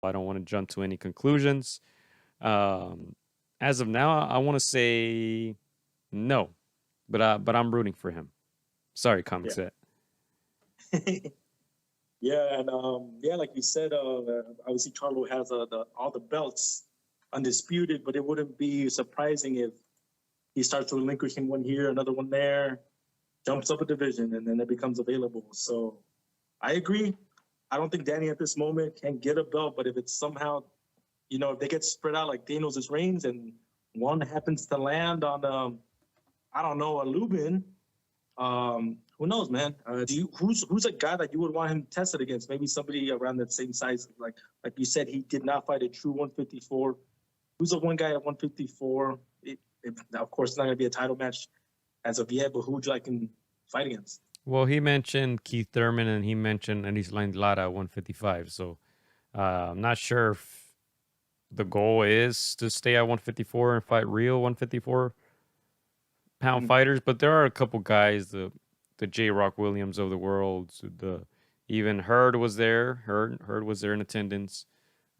I don't want to jump to any conclusions. Um, as of now, I want to say no, but I'm rooting for him. Sorry, comic Yeah. set. Yeah, and yeah, like you said, obviously Charlo has all the belts undisputed, but it wouldn't be surprising if he starts relinquishing one here, another one there, jumps up a division, and then it becomes available. So I agree. I don't think Danny at this moment can get a belt, but if it's somehow, if they get spread out like Thanos' reigns and one happens to land on, I don't know, a Lubin, who knows, man? Who's a guy that you would want him tested against? Maybe somebody around that same size. Like you said, he did not fight a true 154. Who's the one guy at 154? Of course, it's not going to be a title match as of yet, but who would you like him fight against? Well, he mentioned Keith Thurman and he mentioned Anisline Lara at 155. So I'm not sure if the goal is to stay at 154 and fight real 154 pound fighters, but there are a couple guys, the J. Rock Williams of the world, even Hurd was there. Hurd was there in attendance.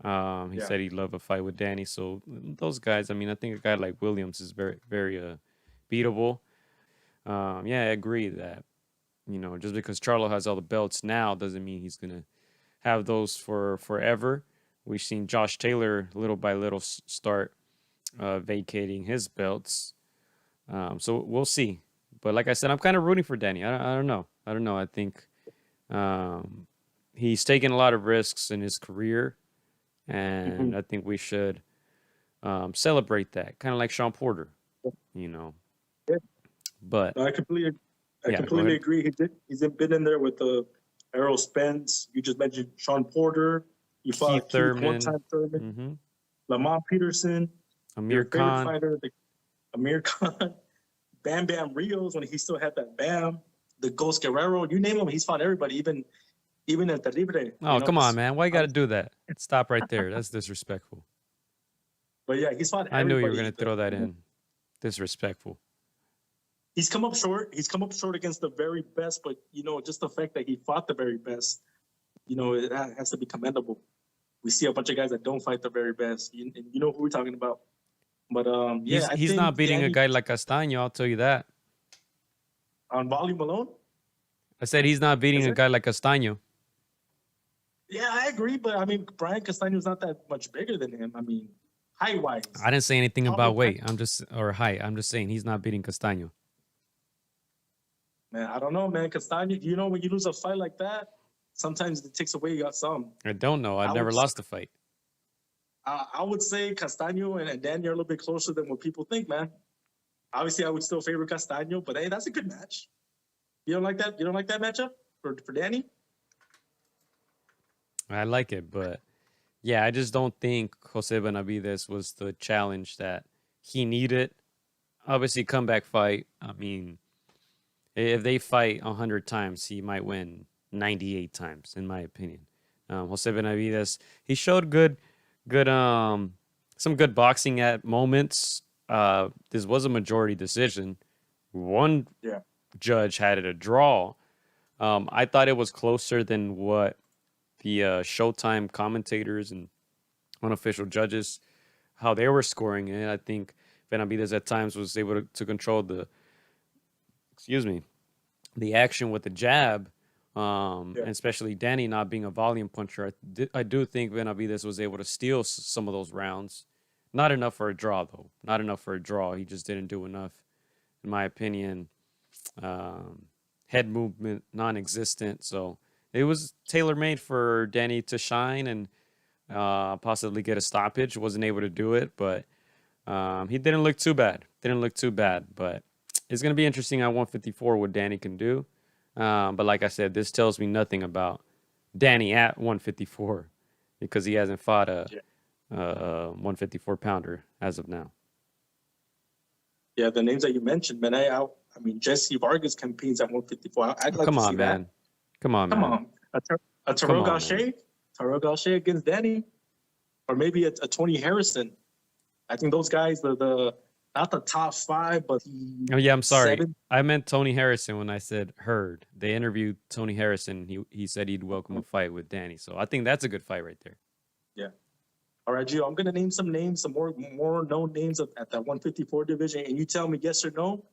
He said he'd love a fight with Danny. So those guys, I mean, I think a guy like Williams is very, very beatable. Yeah, I agree that just because Charlo has all the belts now doesn't mean he's gonna have those for forever. We've seen Josh Taylor little by little start vacating his belts. So we'll see. But like I said, I'm kind of rooting for Danny. I don't know. I think he's taken a lot of risks in his career, and I think we should celebrate that, kind of like Sean Porter, you know. Yeah. But I completely agree. He's been in there with Errol Spence. You just mentioned Sean Porter. You fought Keith one time Thurman, Lamont Peterson, Amir Khan, fighter, Amir Khan, Bam Bam Rios when he still had that Bam, the Ghost Guerrero. You name him, he's fought everybody, even at the Libre. Oh, come on, man! Why you got to do that? Stop right there. That's disrespectful. But yeah, he's fought everybody. I knew you were going to throw that in. Disrespectful. He's come up short. He's come up short against the very best, but just the fact that he fought the very best, it has to be commendable. We see a bunch of guys that don't fight the very best, and you know who we're talking about. But yeah, he's not beating Danny, a guy like Castaño. I'll tell you that. On volume alone, I said he's not beating a guy like Castaño. Yeah, I agree, but I mean, Brian Castaño's not that much bigger than him. I mean, height wise. I didn't say anything about weight. I'm just saying he's not beating Castaño. Man, I don't know, man. Castaño, when you lose a fight like that, sometimes it takes away some. I don't know. I've never lost a fight. I would say Castaño and Danny are a little bit closer than what people think, man. Obviously, I would still favor Castaño, but hey, that's a good match. You don't like that? You don't like that matchup for Danny? I like it, but yeah, I just don't think Jose Benavidez was the challenge that he needed. Obviously, comeback fight. I mean, if they fight 100 times, he might win 98 times, in my opinion. Jose Benavidez, he showed some good boxing at moments. This was a majority decision. One judge had it a draw. I thought it was closer than what the Showtime commentators and unofficial judges, how they were scoring it. I think Benavidez at times was able to control the action with the jab, and especially Danny not being a volume puncher. I do think Benavidez was able to steal some of those rounds. Not enough for a draw, though. Not enough for a draw. He just didn't do enough, in my opinion. Head movement, non-existent. So it was tailor-made for Danny to shine and possibly get a stoppage. Wasn't able to do it, but he didn't look too bad. But it's going to be interesting at 154 what Danny can do. But like I said, this tells me nothing about Danny at 154 because he hasn't fought a 154 pounder as of now. Yeah, the names that you mentioned, man. I mean, Jesse Vargas competes at 154. I'd like to see that. Come on, man. A Terrell Gausha against Danny, or maybe a Tony Harrison. I think those guys, not the top five, but I'm sorry. I meant Tony Harrison when I said Hurd. They interviewed Tony Harrison. He said he'd welcome a fight with Danny. So I think that's a good fight right there. Yeah. All right, Gio, I'm gonna name some names, some more known names at that 154 division, and you tell me yes or no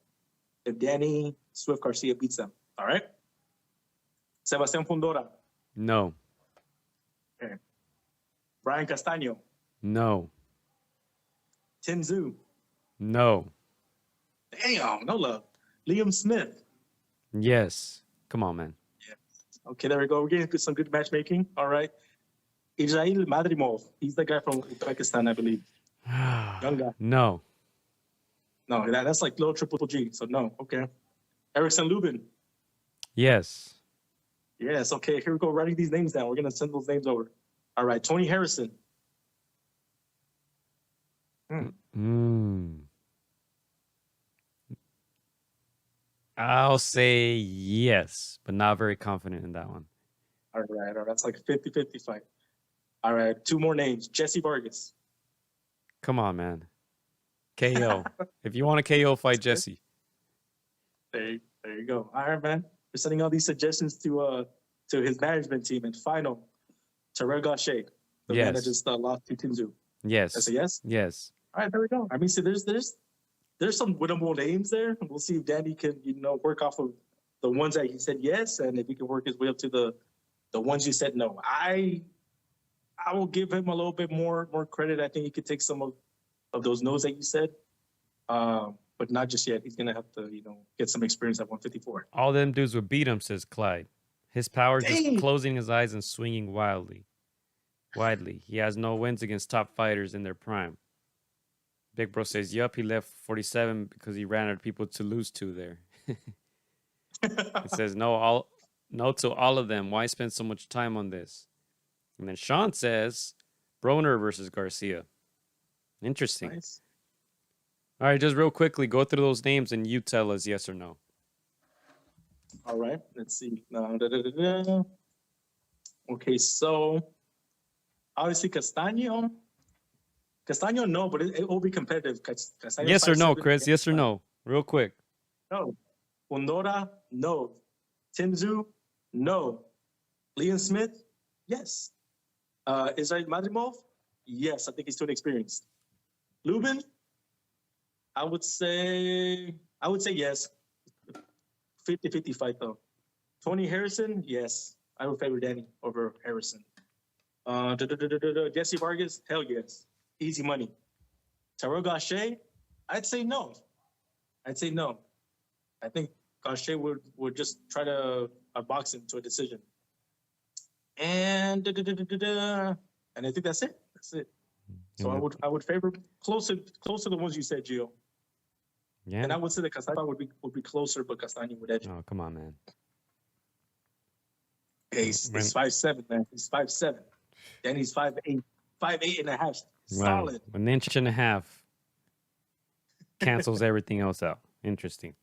if Danny Swift Garcia beats them. All right. Sebastian Fundora. No. Okay. Brian Castaño. No. Tim Tszyu. No. Damn, no love. Liam Smith. Yes. Come on, man. Okay, there we go. We're getting some good matchmaking. All right. Israel Madrimov. He's the guy from Uzbekistan, I believe. Young guy. No. No, that's like little triple G. So no. Okay. Erickson Lubin. Yes. Yes. Okay. Here we go. Writing these names down. We're gonna send those names over. All right. Tony Harrison. I'll say yes, but not very confident in that one. All right. That's like a 50-50 fight. All right. Two more names. Jesse Vargas. Come on, man. KO. If you want a KO, fight Jesse. There you go. All right, man. We're sending all these suggestions to his management team. And final, Terrell Gaucher, the man that just lost to Tim Tszyu. Yes. That's a yes? Yes. All right, there we go. I mean, see, there's some winnable names there. We'll see if Danny can, work off of the ones that he said yes, and if he can work his way up to the ones you said no. I will give him a little bit more credit. I think he could take some of those no's that you said, but not just yet. He's gonna have to, get some experience at 154. All them dudes would beat him, says Clyde. His power is just closing his eyes and swinging widely. He has no wins against top fighters in their prime. Big Bro says, yup, he left 47 because he ran out of people to lose to there. It says, no to all of them. Why spend so much time on this? And then Sean says, Broner versus Garcia. Interesting. Nice. All right, just real quickly, go through those names and you tell us yes or no. All right, let's see. Okay, so obviously Castaño, no, but it will be competitive. Castaño's Yes or no, 5'7", Chris? Yes or no? Real quick. No. Fundora, no. Tim Tszyu, no. Liam Smith, yes. Israel Madrimov, yes. I think he's too inexperienced. Lubin, I would say yes. 50-50 fight though. Tony Harrison, yes. I would favor Danny over Harrison. Jesse Vargas, hell yes. Easy money. Terrell Gaucher, I'd say no. I think Gaucher would just try to box him to a decision. And I think that's it. So I would favor closer to the ones you said, Gio. Yeah. And I would say that Castaño would be closer, but Castaño would edge. Oh, come on, man. Hey, he's 5'7", man. He's 5'7". Then he's 5'8", 5'8.5". Solid. An inch and a half cancels everything else out. Interesting.